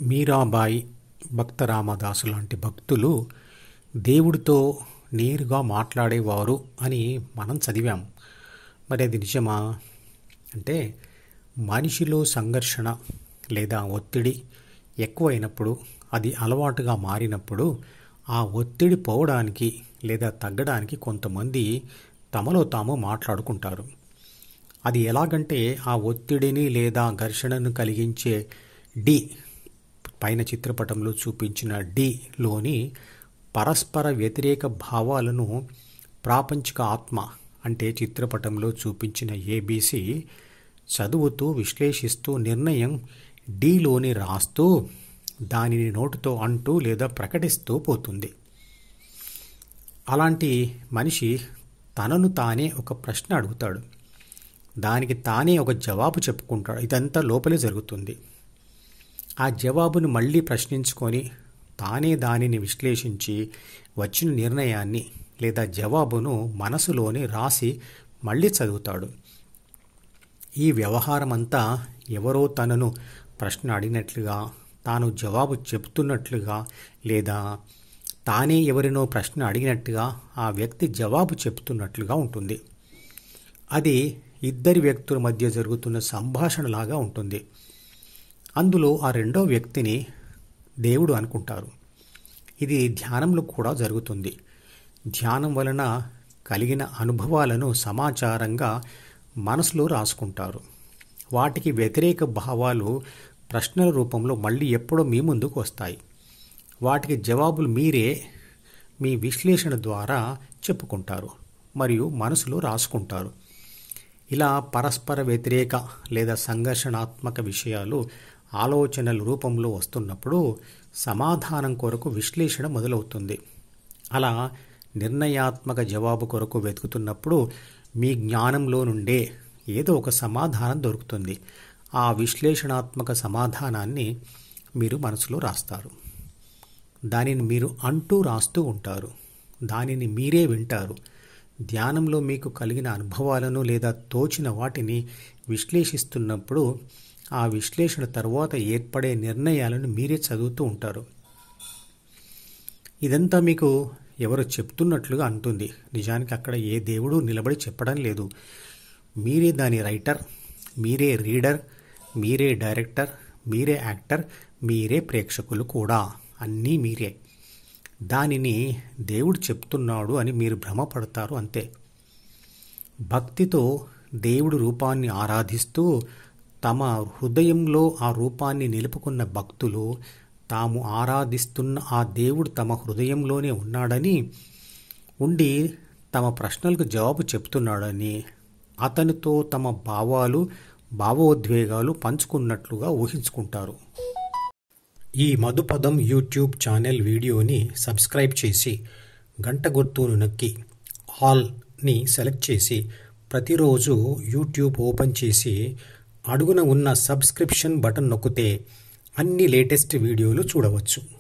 మీరాబాయి, భక్త రామదాసు లాంటి భక్తులు దేవుడితో నేరుగా మాట్లాడేవారు అని మనం చదివాం. మరి అది నిజమా? అంటే మనిషిలో సంఘర్షణ లేదా ఒత్తిడి ఎక్కువైనప్పుడు, అది అలవాటుగా మారినప్పుడు ఆ ఒత్తిడి పోవడానికి లేదా తగ్గడానికి కొంతమంది తమలో తాము మాట్లాడుకుంటారు. అది ఎలాగంటే ఆ ఒత్తిడిని లేదా ఘర్షణను కలిగించే డి, పైన చిత్రపటంలో చూపించిన డిలోని పరస్పర వ్యతిరేక భావాలను ప్రాపంచిక ఆత్మ అంటే చిత్రపటంలో చూపించిన ఏబీసీ చదువుతూ విశ్లేషిస్తూ నిర్ణయం డిలోని రాస్తూ దానిని నోటితో అంటూ లేదా ప్రకటిస్తూ పోతుంది. అలాంటి మనిషి తనను తానే ఒక ప్రశ్న అడుగుతాడు, దానికి తానే ఒక జవాబు చెప్పుకుంటాడు. ఇదంతా లోపలే జరుగుతుంది. ఆ జవాబును మళ్ళీ ప్రశ్నించుకొని తానే దానిని విశ్లేషించి వచ్చిన నిర్ణయాన్ని లేదా జవాబును మనసులోనే రాసి మళ్ళీ చదువుతాడు. ఈ వ్యవహారం అంతా ఎవరో తనను ప్రశ్న అడిగినట్లుగా, తాను జవాబు చెప్తున్నట్లుగా లేదా తానే ఎవరినో ప్రశ్న అడిగినట్టుగా ఆ వ్యక్తి జవాబు చెప్తున్నట్లుగా ఉంటుంది. అది ఇద్దరి వ్యక్తుల మధ్య జరుగుతున్న సంభాషణలాగా ఉంటుంది. అందులో ఆ రెండో వ్యక్తిని దేవుడు అనుకుంటారు. ఇది ధ్యానంలో కూడా జరుగుతుంది. ధ్యానం వలన కలిగిన అనుభవాలను సమాచారంగా మనసులో రాసుకుంటారు. వాటికి వ్యతిరేక భావాలు ప్రశ్నల రూపంలో మళ్ళీ ఎప్పుడో మీ ముందుకు వస్తాయి. వాటికి జవాబులు మీరే మీ విశ్లేషణ ద్వారా చెప్పుకుంటారు మరియు మనసులో రాసుకుంటారు. ఇలా పరస్పర వ్యతిరేక లేదా సంఘర్షణాత్మక విషయాలు ఆలోచనల రూపంలో వస్తున్నప్పుడు సమాధానం కొరకు విశ్లేషణ మొదలవుతుంది. అలా నిర్ణయాత్మక జవాబు కొరకు వెతుకుతున్నప్పుడు మీ జ్ఞానంలో నుండే ఏదో ఒక సమాధానం దొరుకుతుంది. ఆ విశ్లేషణాత్మక సమాధానాన్ని మీరు మనసులో రాస్తారు. దానిని మీరు అంటూ రాస్తూ ఉంటారు. దానిని మీరే వింటారు. ధ్యానంలో మీకు కలిగిన అనుభవాలను లేదా తోచిన వాటిని విశ్లేషిస్తున్నప్పుడు ఆ విశ్లేషణ తర్వాత ఏర్పడే నిర్ణయాలను మీరే చదువుతూ ఉంటారు. ఇదంతా మీకు ఎవరు చెప్తున్నట్లుగా అంటుంది. నిజానికి అక్కడ ఏ దేవుడు నిలబడి చెప్పడం లేదు. మీరే దాని రైటర్, మీరే రీడర్, మీరే డైరెక్టర్, మీరే యాక్టర్, మీరే ప్రేక్షకులు కూడా. అన్నీ మీరే. దానిని దేవుడు చెప్తున్నాడు అని మీరు భ్రమపడతారు అంతే. భక్తితో దేవుడి రూపాన్ని ఆరాధిస్తూ తమ హృదయంలో ఆ రూపాన్ని నిలుపుకున్న భక్తులు తాము ఆరాధిస్తున్న ఆ దేవుడు తమ హృదయంలోనే ఉన్నాడని, ఉండి తమ ప్రశ్నలకు జవాబు చెప్తున్నాడని, అతనితో తమ భావాలు భావోద్వేగాలు పంచుకున్నట్లుగా ఊహించుకుంటారు. ఈ మధుపదం యూట్యూబ్ ఛానల్ వీడియోని సబ్స్క్రైబ్ చేసి గంట గుర్తును నొక్కి ఆల్ని సెలెక్ట్ చేసి ప్రతిరోజు యూట్యూబ్ ఓపెన్ చేసి అడుగున ఉన్న సబ్స్క్రిప్షన్ బటన్ నొక్కితే అన్ని లేటెస్ట్ వీడియోలు చూడవచ్చు.